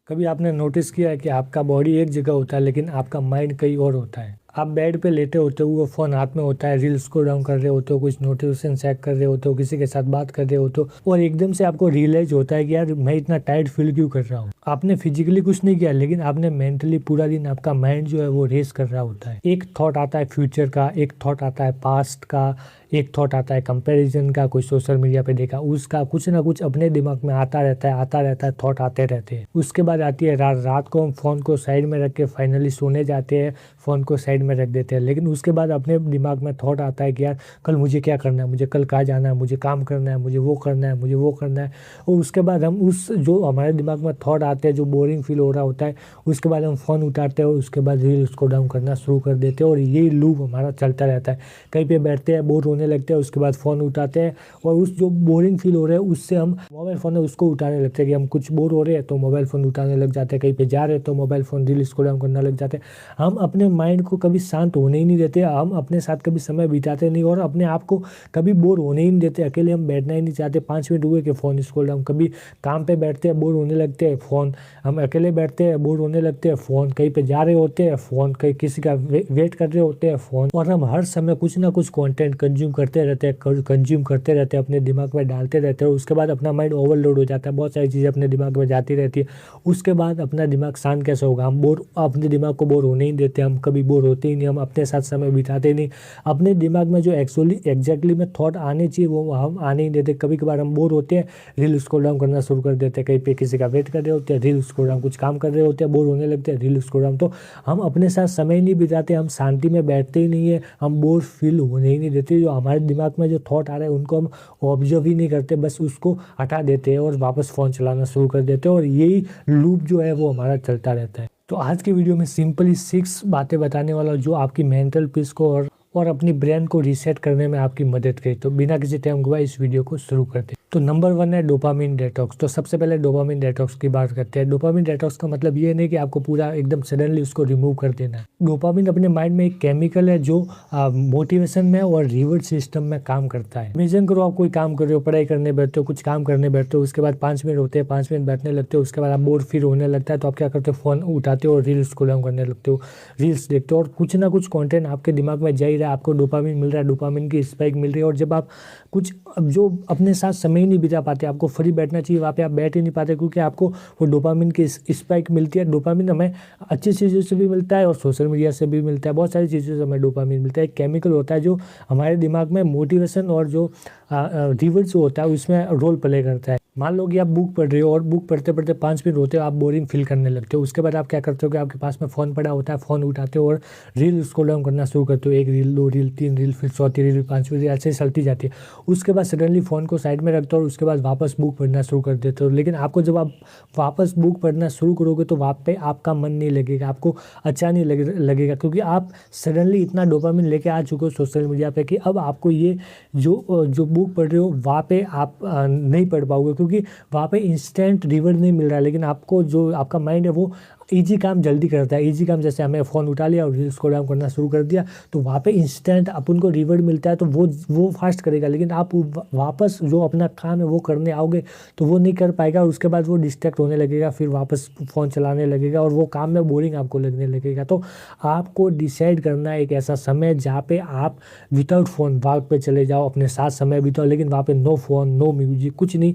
कभी आपने नोटिस किया है कि आपका बॉडी एक जगह होता है लेकिन आपका माइंड कहीं और होता है। आप बेड पे लेटे होते हो, वो फ़ोन हाथ में होता है, रील्स को डाउन कर रहे होते हो, कुछ नोटिफिकेशन चेक कर रहे होते हो, किसी के साथ बात कर रहे होते हो और एकदम से आपको रियलाइज होता है कि यार मैं इतना टायर्ड फील क्यों कर रहा हूँ। आपने फिजिकली कुछ नहीं किया लेकिन आपने मेंटली पूरा दिन आपका माइंड जो है वो रेस कर रहा होता है। एक थॉट आता है फ्यूचर का, एक थॉट आता है पास्ट का, एक थॉट आता है कंपैरिजन का, कुछ सोशल मीडिया पे देखा उसका, कुछ ना कुछ अपने दिमाग में आता रहता है, थॉट आते रहते हैं। उसके बाद आती है रात। रात को हम फ़ोन को साइड में रख के फाइनली सोने जाते हैं, फ़ोन को साइड में रख देते हैं। लेकिन उसके बाद अपने दिमाग में थॉट आता है कि यार कल मुझे क्या करना है, मुझे कल कहाँ जाना है, मुझे काम करना है, मुझे वो करना है, मुझे वो करना है। और उसके बाद हम उस जो हमारे दिमाग में थॉट आते हैं, जो बोरिंग फील हो रहा होता है, उसके बाद हम फ़ोन उठाते हैं और उसके बाद रील उसको डाउन करना शुरू कर देते हैं और यही लूप हमारा चलता रहता है। कहीं पे बैठते हैं, बोर होने लगते हैं, उसके बाद फ़ोन उठाते हैं और उस जो बोरिंग फील हो रहा है उससे हम मोबाइल फ़ोन है उसको उठाने लगते हैं कि हम कुछ बोर हो रहे हैं तो मोबाइल फ़ोन उठाने लग जाते हैं। कहीं पे जा रहे हैं तो mobile phone reel scroll down करने लग जाते हैं। हम अपने माइंड को कभी शांत होने ही नहीं देते, हम अपने साथ कभी समय बिताते नहीं और अपने आप को कभी बोर होने ही नहीं देते। अकेले हम बैठना ही नहीं चाहते, 5 मिनट हुए कि फ़ोन स्क्रॉल डाउन। कभी काम पे बैठते हैं, बोर होने लगते हैं, फ़ोन। हम अकेले बैठते हैं, बोर होने लगते हैं, फ़ोन। कहीं पे जा रहे होते हैं, फ़ोन। कहीं किसी का वेट कर रहे होते हैं, फ़ोन। और हम हर समय कुछ ना कुछ कंटेंट कंज्यूम करते रहते हैं, अपने दिमाग में डालते रहते हैं। उसके बाद अपना माइंड ओवरलोड हो जाता है, बहुत सारी चीज़ें अपने दिमाग में जाती रहती है। उसके बाद अपना दिमाग शांत कैसे होगा? हम अपने दिमाग को बोर होने ही देते, हम कभी बोर होते ही नहीं, हम अपने साथ समय बिताते नहीं। अपने दिमाग में जो एक्चुअली एग्जैक्टली में थॉट आने चाहिए वो हम आने ही देते। कभी कभार हम बोर होते हैं, रील स्क्रॉल डाउन करना शुरू कर देते हैं। कहीं पे किसी का वेट कर रहे होते हैं, रील स्क्रॉल डाउन। कुछ काम कर रहे होते हैं, बोर होने लगते हैं, रील स्क्रॉल डाउन। तो हम अपने साथ समय ही नहीं बिताते, हम शांति में बैठते ही नहीं है, हम बोर फील होने ही नहीं देते। जो हमारे दिमाग में जो थॉट आ रहे हैं उनको हम ऑब्जर्व ही नहीं करते, बस उसको हटा देते हैं और वापस फ़ोन चलाना शुरू कर देते हैं और यही लूप जो है वो हमारा चलता रहता है। तो आज की वीडियो में सिंपली 6 बातें बताने वाला जो आपकी मेंटल पीस को और अपनी ब्रेन को रीसेट करने में आपकी मदद करे। तो बिना किसी टाइम गवाए इस वीडियो को शुरू करते हैं। तो नंबर 1 है डोपामिन डेटॉक्स। तो सबसे पहले डोपामिन डेटॉक्स की बात करते हैं। डोपामिन डेटॉक्स का मतलब ये नहीं कि आपको पूरा एकदम सडनली उसको रिमूव कर देना है। डोपामिन अपने माइंड में एक केमिकल है जो मोटिवेशन में और रिवॉर्ड सिस्टम में काम करता है। इमेजिन करो आप कोई काम कर रहे हो, पढ़ाई करने बैठते हो, कुछ काम करने बैठते हो, उसके बाद 5 मिनट होते हैं, 5 मिनट बैठने लगते हो, उसके बाद आप बोर फील होने लगता है तो आप क्या करते हो? फ़ोन उठाते हो और रील्स को डाउन करने लगते हो, रील्स देखते हो और कुछ ना कुछ कंटेंट आपके दिमाग में जा ही रहा है, आपको डोपामिन मिल रहा है, डोपामिन की स्पाइक मिल रही है। और जब आप कुछ जो अपने साथ समय ही नहीं बिता पाते, आपको फ्री बैठना चाहिए, वहाँ पे आप बैठ ही नहीं पाते क्योंकि आपको वो डोपामिन की स्पाइक मिलती है। डोपामिन हमें अच्छी चीज़ों से भी मिलता है और सोशल मीडिया से भी मिलता है, बहुत सारी चीज़ों से हमें डोपामिन मिलता है। एक केमिकल होता है जो हमारे दिमाग में मोटिवेशन और जो रिवॉर्ड होता है उसमें रोल प्ले करता है। मान लो कि आप बुक पढ़ रहे हो और बुक पढ़ते पढ़ते 5 मिनट होते हो, आप बोरिंग फील करने लगते हो। उसके बाद आप क्या करते हो कि आपके पास में फ़ोन पड़ा होता है, फ़ोन उठाते हो और रील स्क्रॉल डाउन करना शुरू करते हो। 1 रील, 2 रील, 3 रील, फिर चौथी रील, 5वीं रील, ऐसे ही चलती जाती है। उसके बाद सडनली फ़ोन को साइड में रखते हो और उसके बाद वापस बुक पढ़ना शुरू कर देते हो। लेकिन आपको जब आप वापस बुक पढ़ना शुरू करोगे तो वहाँ पे आपका मन नहीं लगेगा, आपको अच्छा नहीं लगेगा क्योंकि आप सडनली इतना डोपामिन लेके आ चुके हो सोशल मीडिया पे कि अब आपको ये जो बुक पढ़ रहे हो वहाँ पे आप नहीं पढ़ पाओगे क्योंकि वहाँ पे इंस्टेंट रिवॉर्ड नहीं मिल रहा है। लेकिन आपको जो आपका माइंड है वो ईजी काम जल्दी करता है। ईजी काम जैसे हमें फ़ोन उठा लिया और रील्स को डाउन करना शुरू कर दिया तो वहाँ पे इंस्टेंट अपन को रिवॉर्ड मिलता है तो वो फास्ट करेगा। लेकिन आप वापस जो अपना काम है वो करने आओगे तो वो नहीं कर पाएगा। उसके बाद वो डिस्ट्रैक्ट होने लगेगा, फिर वापस फ़ोन चलाने लगेगा और वो काम में बोरिंग आपको लगने लगेगा। तो आपको डिसाइड करना है एक ऐसा समय जहाँ पे आप विदाउट फ़ोन वॉक पे चले जाओ, अपने साथ समय बिताओ, लेकिन वहाँ पे नो फ़ोन, नो म्यूजिक, कुछ नहीं।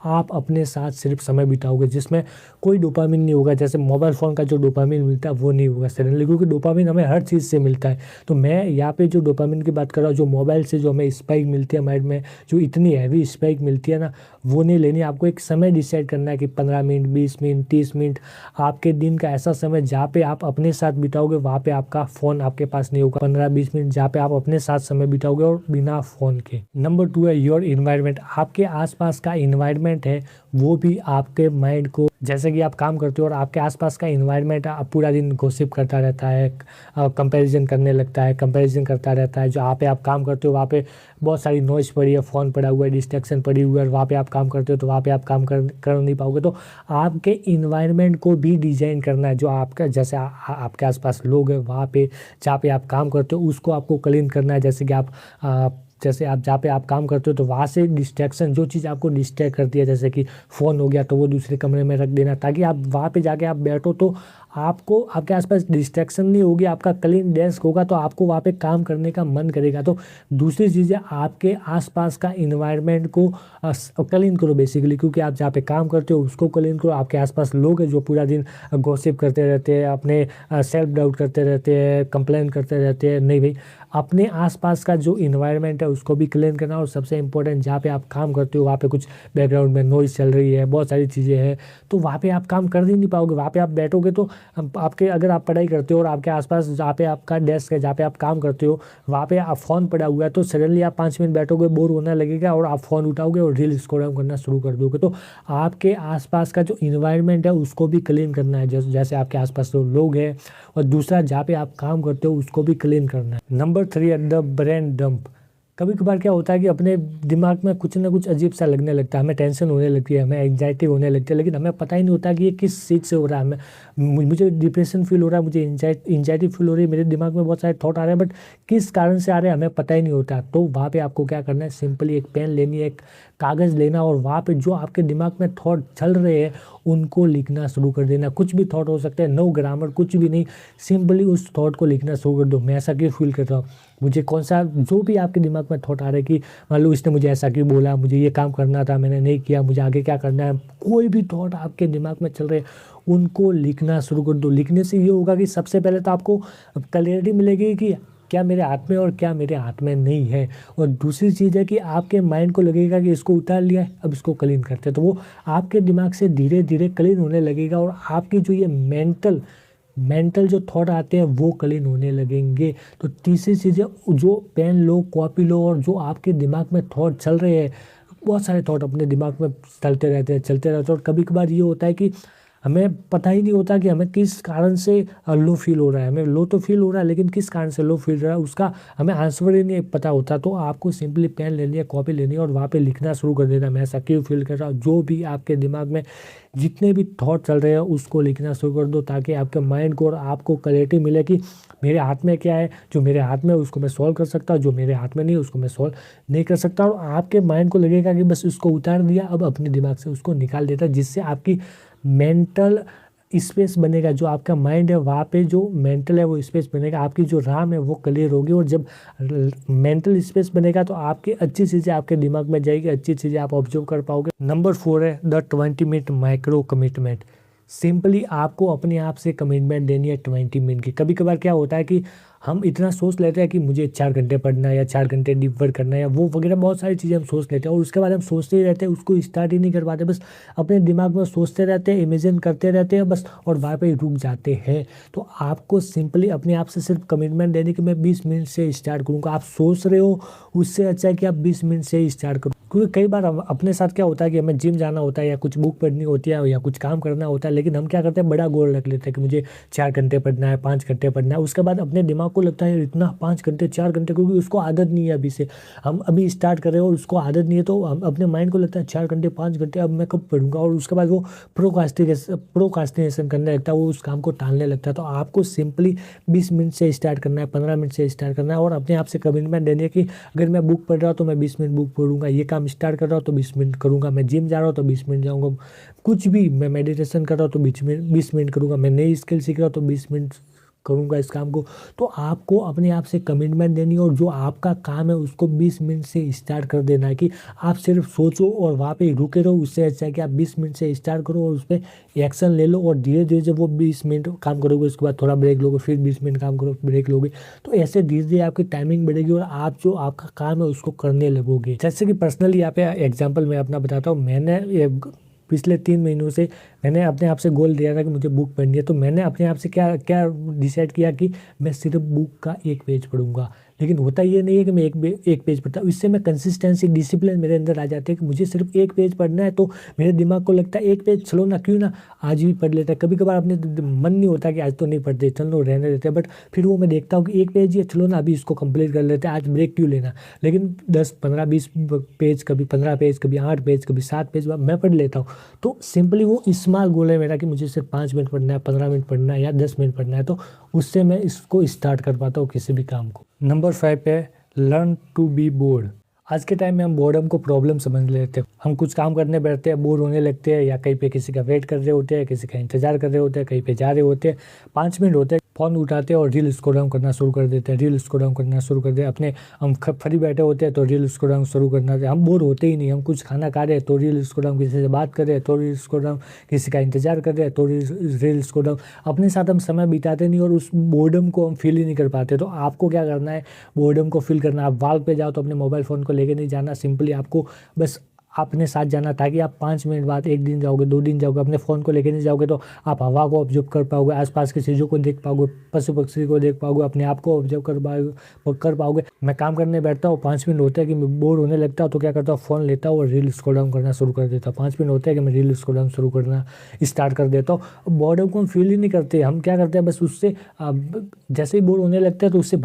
आप अपने साथ सिर्फ समय बिताओगे जिसमें कोई डोपामिन नहीं होगा। जैसे मोबाइल फ़ोन का जो डोपामिन मिलता है वो नहीं होगा सडनली, क्योंकि डोपामिन हमें हर चीज़ से मिलता है। तो मैं यहाँ पे जो डोपामिन की बात कर रहा हूँ, जो मोबाइल से जो हमें स्पाइक मिलती है माइंड में, जो इतनी हैवी स्पाइक मिलती है ना, वो नहीं लेनी। आपको एक समय डिसाइड करना है कि 15 मिनट, 20 मिनट, 30 मिनट आपके दिन का ऐसा समय जहाँ पे आप अपने साथ बिताओगे, वहाँ पे आपका फ़ोन आपके पास नहीं होगा। 15-20 मिनट जहाँ पे आप अपने साथ समय बिताओगे और बिना फ़ोन के। नंबर 2 है योर इन्वायरमेंट। आपके आसपास का इन्वायरमेंट है वो भी आपके माइंड को, जैसे कि आप काम करते हो और आपके आसपास का इन्वायरमेंट आप पूरा दिन गॉसिप करता रहता है, कंपैरिजन करने लगता है, कंपैरिजन करता रहता है। जहाँ पे आप काम करते हो वहाँ पे बहुत सारी नॉइज़ पड़ी है, फ़ोन पड़ा हुआ है, डिस्ट्रैक्शन पड़ी हुई है और वहाँ पे आप काम करते हो तो वहाँ पे आप काम कर नहीं पाओगे। तो आपके इन्वायरमेंट को भी डिज़ाइन करना है। जो आपका जैसे आपके आसपास लोग हैं वहाँ पे जहाँ पे आप काम करते हो उसको आपको क्लीन करना है। जैसे कि आप जैसे आप जहाँ पे आप काम करते हो तो वहाँ से डिस्ट्रैक्शन, जो चीज़ आपको डिस्ट्रैक्ट करती है, जैसे कि फ़ोन हो गया तो वो दूसरे कमरे में रख देना, ताकि आप वहाँ पे जाके आप बैठो तो आपको आपके आसपास डिस्ट्रैक्शन नहीं होगी, आपका क्लीन डेस्क होगा तो आपको वहाँ पे काम करने का मन करेगा। तो दूसरी चीज़ है, आपके आसपास का इन्वायरमेंट को क्लीन करो बेसिकली, क्योंकि आप जहाँ पे काम करते हो उसको क्लीन करो। आपके आसपास लोग हैं जो पूरा दिन गॉसिप करते रहते हैं, अपने सेल्फ डाउट करते रहते हैं, कंप्लेन करते रहते हैं। नहीं भाई, अपने आसपास का जो इन्वायरमेंट है उसको भी क्लीन करना। और सबसे इम्पोर्टेंट, जहाँ पे आप काम करते हो वहाँ पे कुछ बैकग्राउंड में नॉइज़ चल रही है, बहुत सारी चीज़ें हैं, तो वहाँ पे आप काम कर ही नहीं पाओगे। वहाँ पे आप बैठोगे तो आपके, अगर आप पढ़ाई करते हो और आपके आसपास जहाँ पे आपका डेस्क है, जहाँ पे आप काम करते हो वहाँ पे आप फ़ोन पड़ा हुआ है, तो सडनली आप 5 मिनट बैठोगे, बोर होने लगेगा और आप फ़ोन उठाओगे और रील स्क्रॉल करना शुरू कर दोगे। तो आपके आसपास का जो इन्वायरमेंट है उसको भी क्लीन करना है, जैसे आपके आसपास जो लोग हैं, और दूसरा जहाँ पे आप काम करते हो उसको भी क्लीन करना है। नंबर 3 है द ब्रेन डंप। कभी कभार क्या होता है कि अपने दिमाग में कुछ ना कुछ अजीब सा लगने लगता है, हमें टेंशन होने लगती है, हमें एंग्जाइटी होने लगती है, लेकिन हमें पता ही नहीं होता कि ये किस चीज़ से हो रहा है। मुझे डिप्रेशन फील हो रहा है, मुझे एंग्जाइटी फील हो रही है, मेरे दिमाग में बहुत सारे थॉट आ रहे हैं, बट किस कारण से आ रहे हैं हमें पता ही नहीं होता। तो वहाँ पे आपको क्या करना है, सिंपली एक पेन लेनी है, एक कागज़ लेना, और वहाँ पे जो आपके दिमाग में थॉट चल रहे हैं उनको लिखना शुरू कर देना। कुछ भी थॉट हो सकते हैं, नो ग्रामर, कुछ भी नहीं, सिंपली उस थॉट को लिखना शुरू कर दो। मैं ऐसा क्यों फील कर रहा हूँ, मुझे कौन सा, जो भी आपके दिमाग में थॉट आ रहे कि मान लो इसने मुझे ऐसा क्यों बोला, मुझे ये काम करना था मैंने नहीं किया, मुझे आगे क्या करना है, कोई भी थॉट आपके दिमाग में चल रहे हैं उनको लिखना शुरू कर दो। लिखने से ये होगा कि सबसे पहले तो आपको क्लैरिटी मिलेगी कि क्या मेरे हाथ में और क्या मेरे हाथ में नहीं है, और दूसरी चीज़ है कि आपके माइंड को लगेगा कि इसको उतार लिया है, अब इसको क्लीन करते हैं, तो वो आपके दिमाग से धीरे धीरे क्लीन होने लगेगा, और आपकी जो ये मेंटल जो थॉट आते हैं वो क्लीन होने लगेंगे। तो तीसरी चीज़ है, जो पेन लो, कॉपी लो, और जो आपके दिमाग में थॉट चल रहे हैं, बहुत सारे थॉट अपने दिमाग में चलते रहते हैं, और कभी कभार ये होता है कि हमें पता ही नहीं होता कि हमें किस कारण से लो फील हो रहा है। हमें लो तो फील हो रहा है, लेकिन किस कारण से लो फील रहा है उसका हमें आंसर ही नहीं पता होता। तो आपको सिंपली पेन लेनी है, कॉपी लेनी है, और वहाँ पे लिखना शुरू कर देना, मैं ऐसा क्यों फील कर रहा हूँ। जो भी आपके दिमाग में जितने भी थॉट चल रहे हैं उसको लिखना शुरू कर दो, ताकि आपके माइंड को और आपको क्लैरिटी मिले कि मेरे हाथ में क्या है, जो मेरे हाथ में उसको मैं सॉल्व कर सकता हूँ, जो मेरे हाथ में नहीं उसको मैं सॉल्व नहीं कर सकता। और आपके माइंड को लगेगा कि बस उसको उतार दिया, अब अपने दिमाग से उसको निकाल देता, जिससे आपकी मेंटल स्पेस बनेगा। जो आपका माइंड है वहाँ पे जो मेंटल है वो स्पेस बनेगा, आपकी जो राम है वो क्लियर होगी, और जब मेंटल स्पेस बनेगा तो आपकी अच्छी चीज़ें आपके दिमाग में जाएगी, अच्छी चीज़ें आप ऑब्जर्व कर पाओगे। नंबर 4 है the 20 minute micro commitment. Simply आपको अपने आप से कमिटमेंट देनी है 20 मिनट की। कभी कभार क्या होता है कि हम इतना सोच लेते हैं कि मुझे 4 घंटे पढ़ना है, या 4 घंटे डीप वर्क करना है, या वो वगैरह बहुत सारी चीज़ें हम सोच लेते हैं, और उसके बाद हम सोचते ही रहते हैं, उसको स्टार्ट ही नहीं कर पाते, बस अपने दिमाग में सोचते रहते हैं, इमेजिन करते रहते हैं बस, और वहाँ पे रुक जाते हैं। तो आपको सिंपली अपने आप से सिर्फ कमिटमेंट देने कि मैं 20 मिनट से स्टार्ट करूँगा। आप सोच रहे हो, उससे अच्छा है कि आप 20 मिनट से ही स्टार्ट करो। क्योंकि कई बार अपने साथ क्या होता है कि हमें जिम जाना होता है, या कुछ बुक पढ़नी होती है, या कुछ काम करना होता है, लेकिन हम क्या करते हैं, बड़ा गोल रख लेते हैं कि मुझे 4 घंटे पढ़ना है, 5 घंटे पढ़ना है। उसके बाद अपने दिमाग को लगता है इतना 5 घंटे 4 घंटे, क्योंकि उसको आदत नहीं है अभी से, हम अभी स्टार्ट कर रहे हो और उसको आदत नहीं है, तो हम अपने माइंड को लगता है 4 घंटे 5 घंटे अब मैं कब पढ़ूंगा, और उसके बाद वो प्रोकास्टिनेशन करने लगता है, वो उस काम को टालने लगता है। तो आपको सिंपली 20 मिनट से स्टार्ट करना है, 15 मिनट से स्टार्ट करना है, और अपने आप से कमिटमेंट देनी है कि अगर मैं बुक पढ़ रहा हूँ तो मैं 20 मिनट बुक पढ़ूंगा, ये काम स्टार्ट कर रहा हूँ तो 20 मिनट करूँगा, मैं जिम जा रहा हूँ तो 20 मिनट जाऊँगा, कुछ भी, मैं मेडिटेशन कर रहा हूँ तो 20 मिनट करूँगा, मैं नई स्किल सीख रहा हूँ तो 20 मिनट करूँगा इस काम को। तो आपको अपने आप से कमिटमेंट देनी है, और जो आपका काम है उसको 20 मिनट से स्टार्ट कर देना है, कि आप सिर्फ सोचो और वहाँ पे रुके रहो। उससे अच्छा है कि आप 20 मिनट से स्टार्ट करो और उस पर एक्शन ले लो, और धीरे धीरे जब वो 20 मिनट काम करोगे उसके बाद थोड़ा ब्रेक लोगे, फिर 20 मिनट काम करो, ब्रेक लोगे, तो ऐसे धीरे धीरे आपकी टाइमिंग बढ़ेगी और आप जो आपका काम है उसको करने लगोगे। जैसे कि पर्सनली यहाँ पे एग्जाम्पल मैं अपना बताता हूँ, मैंने पिछले 3 महीनों से मैंने अपने आप से गोल दिया था कि मुझे बुक पढ़नी है। तो मैंने अपने आप से क्या क्या डिसाइड किया कि मैं सिर्फ बुक का 1 पेज पढ़ूंगा। लेकिन होता ये नहीं है कि मैं एक पेज पढ़ता हूँ, इससे मैं कंसिस्टेंसी, डिसिप्लिन मेरे अंदर आ जाते हैं कि मुझे सिर्फ 1 पेज पढ़ना है। तो मेरे दिमाग को लगता है 1 पेज चलो ना, क्यों ना आज भी पढ़ लेता है। कभी कभार अपने मन नहीं होता कि आज तो नहीं पढ़ते, चलो रहने देते हैं, बट फिर वो मैं देखता हूँ कि 1 पेज ही है, चलो ना अभी इसको कंप्लीट कर लेते हैं, आज ब्रेक क्यों लेना। लेकिन 10 15 20 पेज, कभी 15 पेज, कभी 8 पेज, कभी 7 पेज मैं पढ़ लेता हूँ। तो सिंपली वो स्मॉल गोल है मेरा कि मुझे सिर्फ 5 मिनट पढ़ना है, 15 मिनट पढ़ना है, या 10 मिनट पढ़ना है, तो उससे मैं इसको स्टार्ट कर पाता हूँ किसी भी काम को। नंबर 5 पे लर्न टू बी बोर्ड। आज के टाइम में हम बोर्डम को प्रॉब्लम समझ लेते हैं। हम कुछ काम करने बैठते हैं, बोर होने लगते हैं, या कहीं पे किसी का वेट कर रहे होते हैं, किसी का इंतजार कर रहे होते हैं, कहीं पे जा रहे होते हैं, 5 मिनट होते हैं, फ़ोन उठाते हैं और रील स्क्रॉल डाउन करना शुरू कर देते हैं, रील स्क्रॉल डाउन करना शुरू कर देते हैं। अपने हम फ्री बैठे होते हैं तो रील स्क्रॉल डाउन शुरू करना, हम बोर होते ही नहीं। हम कुछ खाना खा रहे हैं तो रील स्क्रॉल डाउन, किसी से बात कर रहे हैं तो रील स्क्रॉल डाउन, किसी का इंतजार कर रहे हैं तो रील स्क्रॉल डाउन। अपने साथ हम समय बिताते नहीं और उस बोर्डम को हम फील ही नहीं कर पाते। तो आपको क्या करना है, बोर्डम को फील करना। आप वॉल पे जाओ तो अपने मोबाइल फ़ोन को लेके नहीं जाना, सिंपली आपको बस अपने साथ जाना, ताकि आप 5 मिनट बाद 1 दिन जाओगे, 2 दिन जाओगे, अपने फ़ोन को लेके नहीं जाओगे तो आप हवा को ऑब्जर्व कर पाओगे, आसपास की चीज़ों को देख पाओगे, पशु पक्षी को देख पाओगे, अपने आप को ऑब्जर्व कर पाओगे। मैं काम करने बैठता हूँ, 5 मिनट होता है कि मैं बोर होने लगता हूँ तो क्या करता हूँ, फ़ोन लेता हूँ और रील स्क्रॉल डाउन करना शुरू कर देता हूँ। 5 मिनट होता है कि मैं रील स्क्रॉल डाउन शुरू करना स्टार्ट कर देता हूँ। बोर्डम को हम फील ही नहीं करते। हम क्या करते हैं, बस उससे जैसे ही बोर होने लगते हैं तो उससे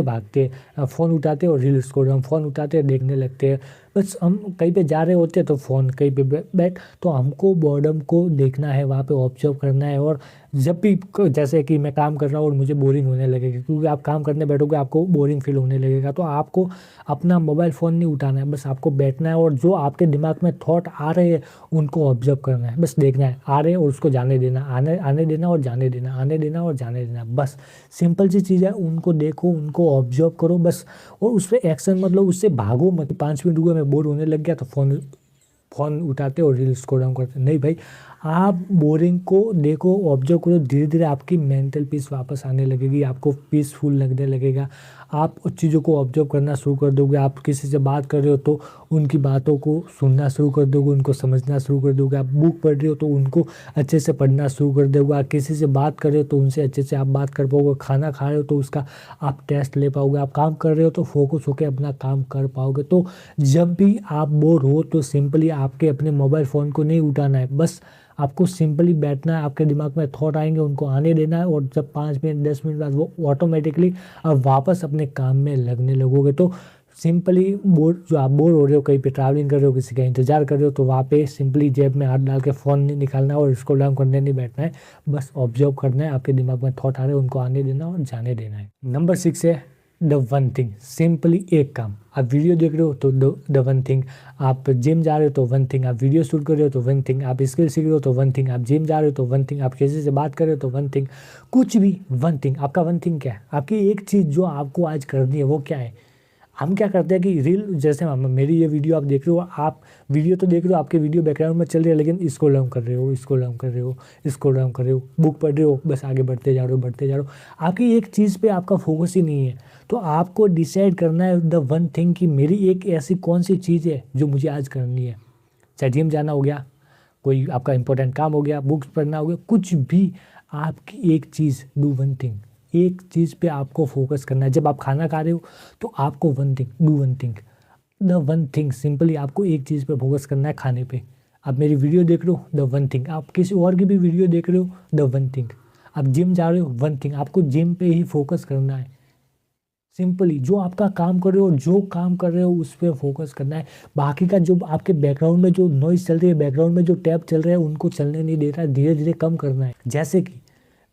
भागते हैं, फ़ोन उठाते हैं और रील स्क्रॉल डाउन, फ़ोन उठाते हैं, देखने लगते हैं। बस हम कहीं पे जा रहे होते हैं तो फ़ोन कहीं पे बैठ, तो हमको बॉर्डम को देखना है, वहाँ पे ऑब्जर्व करना है। और जब भी जैसे कि मैं काम कर रहा हूँ और मुझे बोरिंग होने लगेगा, क्योंकि आप काम करने बैठोगे आपको बोरिंग फील होने लगेगा, तो आपको अपना मोबाइल फ़ोन नहीं उठाना है, बस आपको बैठना है और जो आपके दिमाग में थॉट आ रहे हैं उनको ऑब्जर्व करना है। बस देखना है, आ रहे हैं और उसको जाने देना, आने देना और जाने देना, आने देना और जाने देना। बस सिंपल सी चीज़ है, उनको देखो, उनको ऑब्जर्व करो बस, और उस पर एक्शन मतलब उससे भागो मत। 5 मिनट हुए मैं बोर होने लग गया तो फ़ोन उठाते और रील्स स्क्रॉल डाउन करते, नहीं भाई। आप बोरिंग को देखो, ऑब्जर्व करो, धीरे धीरे आपकी मेंटल पीस वापस आने लगेगी, आपको पीसफुल लगने लगेगा। आप उस चीज़ों को ऑब्जर्व करना शुरू कर दोगे। आप किसी से बात कर रहे हो तो उनकी बातों को सुनना शुरू कर दोगे, उनको समझना शुरू कर दोगे। आप बुक पढ़ रहे हो तो उनको अच्छे से पढ़ना शुरू कर दोगे। आप किसी से बात कर रहे हो तो उनसे अच्छे से आप बात कर पाओगे। खाना खा रहे हो तो उसका आप टेस्ट ले पाओगे। आप काम कर रहे हो तो फोकस होकर अपना काम कर पाओगे। तो जब भी आप बोर हो तो सिंपली आपके अपने मोबाइल फ़ोन को नहीं उठाना है, बस आपको सिंपली बैठना है। आपके दिमाग में थॉट आएंगे, उनको आने देना है, और जब 5 मिनट 10 मिनट बाद वो ऑटोमेटिकली आप वापस अपने काम में लगने लगोगे। तो सिंपली जो आप बोर हो रहे हो, कहीं पे ट्रैवलिंग कर रहे हो, किसी का इंतजार कर रहे हो, तो वहाँ पे सिंपली जेब में हाथ डाल के फ़ोन नहीं निकालना और स्क्रॉल डाउन करने नहीं बैठना है, बस ऑब्जर्व करना है। आपके दिमाग में थॉट आ रहे हैं, उनको आने देना और जाने देना है। नंबर 6 है द वन थिंग। सिंपली एक काम। आप वीडियो देख रहे हो तो द वन थिंग, आप जिम जा रहे हो तो वन थिंग, आप वीडियो शूट कर रहे हो तो वन थिंग, आप स्किल सीख रहे हो तो वन थिंग, आप जिम जा रहे हो तो वन थिंग, आप किसी से बात कर रहे हो तो वन थिंग, कुछ भी वन थिंग। आपका वन थिंग क्या है? आपकी एक चीज़ जो आपको आज करनी है वो क्या है? हम क्या करते हैं कि रील, जैसे मेरी ये वीडियो आप देख रहे हो, आप वीडियो तो देख रहे हो, आपके वीडियो बैकग्राउंड में चल रही है, लेकिन स्क्रॉल डाउन कर रहे हो, स्क्रॉल डाउन कर रहे हो, स्क्रॉल डाउन कर रहे हो, बुक पढ़ रहे हो, बस आगे बढ़ते जा रहे हो। आपकी एक चीज़ पे आपका फोकस ही नहीं है। तो आपको डिसाइड करना है द वन थिंग कि मेरी एक ऐसी कौन सी चीज़ है जो मुझे आज करनी है। चाहे जिम जाना हो गया, कोई आपका इंपॉर्टेंट काम हो गया, बुक्स पढ़ना हो गया, कुछ भी आपकी एक चीज़, डू वन थिंग। एक चीज़ पे आपको फोकस करना है। जब आप खाना खा रहे हो तो आपको one thing, do one thing, the one thing. Simply आपको एक चीज़ पे फोकस करना है, खाने पे। आप मेरी वीडियो देख रहे हो, द वन थिंग। आप किसी और की भी वीडियो देख रहे हो, द वन थिंग। आप जिम जा रहे हो, वन थिंग। आपको जिम पे ही फोकस करना है। सिंपली जो आपका काम कर रहे हो, जो काम कर रहे हो उस पर फोकस करना है। बाकी का जो आपके बैकग्राउंड में जो नॉइज़ चल रही है, बैकग्राउंड में जो टैब चल रहे हैं, उनको चलने नहीं दे रहा है, धीरे धीरे कम करना है। जैसे कि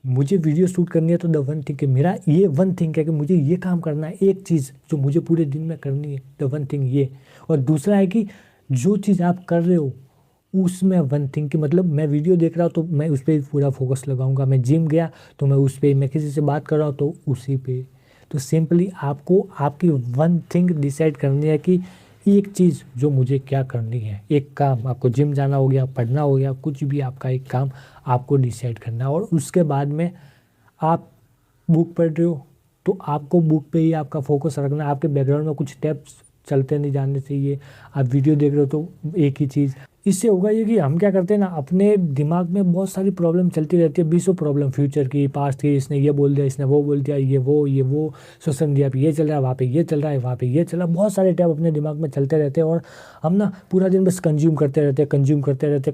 मुझे वीडियो शूट करनी है तो द वन थिंग है, मेरा ये वन थिंग है कि मुझे ये काम करना है, एक चीज़ जो मुझे पूरे दिन में करनी है, द वन थिंग ये। और दूसरा है कि जो चीज़ आप कर रहे हो उसमें वन थिंग की, मतलब मैं वीडियो देख रहा हूँ तो मैं उस पर पूरा फोकस लगाऊंगा। मैं जिम गया तो मैं उस पर, मैं किसी से बात कर रहा हूँ तो उसी पे। तो सिंपली आपको आपकी वन थिंग डिसाइड करनी है कि एक चीज़ जो मुझे क्या करनी है। एक काम, आपको जिम जाना हो गया, पढ़ना हो गया, कुछ भी आपका एक काम आपको डिसाइड करना है। और उसके बाद में आप बुक पढ़ रहे हो तो आपको बुक पे ही आपका फोकस रखना है। आपके बैकग्राउंड में कुछ टैब्स चलते नहीं जाने चाहिए। आप वीडियो देख रहे हो तो एक ही चीज़। इससे होगा ये कि हम क्या करते हैं ना, अपने दिमाग में बहुत सारी प्रॉब्लम चलती रहती है, 20 प्रॉब्लम, फ्यूचर की, पास्ट की, इसने ये बोल दिया, इसने वो बोल दिया, ये वो सोशल मीडिया पे ये चल रहा है, वहाँ पे ये चल रहा है, वहाँ पे ये चल रहा है। बहुत सारे टैब अपने दिमाग में चलते रहते हैं और हम ना पूरा दिन बस कंज्यूम करते रहते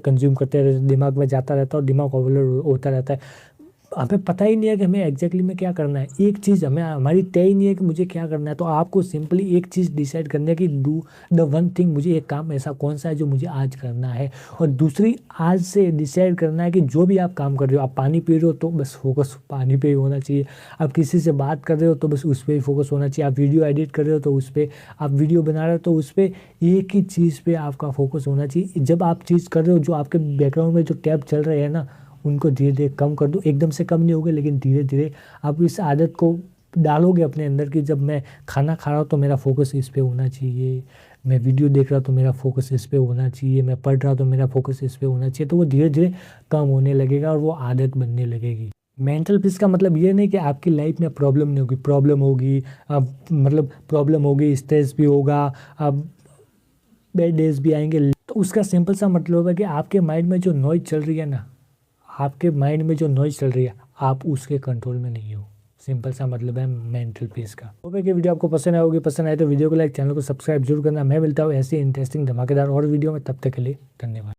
हैं, दिमाग में जाता रहता है और दिमाग ओवरलोड होता रहता है। हमें पता ही नहीं है कि हमें एग्जैक्टली में क्या करना है। एक चीज़ हमें हमारी तय ही नहीं है कि मुझे क्या करना है। तो आपको सिंपली एक चीज़ डिसाइड करना है कि डू द वन थिंग, मुझे एक काम ऐसा कौन सा है जो मुझे आज करना है। और दूसरी, आज से डिसाइड करना है कि जो भी आप काम कर रहे हो, आप पानी पी रहे हो तो बस फोकस पानी पे ही होना चाहिए, आप किसी से बात कर रहे हो तो बस उस पर ही फोकस होना चाहिए, आप वीडियो एडिट कर रहे हो तो उस पर, आप वीडियो बना रहे हो तो उस पर, एक ही चीज़ पे आपका फोकस होना चाहिए। जब आप चीज़ कर रहे हो, जो आपके बैकग्राउंड में जो टैब चल रहे हैं ना, उनको धीरे धीरे कम कर दो। एकदम से कम नहीं होगा, लेकिन धीरे धीरे आप इस आदत को डालोगे अपने अंदर की, जब मैं खाना खा रहा हूँ तो मेरा फोकस इस पे होना चाहिए, मैं वीडियो देख रहा हूँ तो मेरा फोकस इस पे होना चाहिए, मैं पढ़ रहा हूँ तो मेरा फोकस इस पे होना चाहिए, तो वो धीरे धीरे कम होने लगेगा और वो आदत बनने लगेगी। मेंटल पीस का मतलब ये नहीं कि आपकी लाइफ में प्रॉब्लम नहीं होगी, प्रॉब्लम होगी, अब मतलब प्रॉब्लम होगी, स्ट्रेस भी होगा, अब बैड डेज भी आएंगे। तो उसका सिंपल सा मतलब है कि आपके माइंड में जो नॉइज चल रही है ना, आपके माइंड में जो नॉइज चल रही है, आप उसके कंट्रोल में नहीं हो। सिंपल सा मतलब है मेंटल पीस का। होप कि वीडियो आपको पसंद आएगी, पसंद आए तो वीडियो को लाइक, चैनल को सब्सक्राइब जरूर करना। मैं मिलता हूँ ऐसी इंटरेस्टिंग धमाकेदार और वीडियो में, तब तक के लिए धन्यवाद।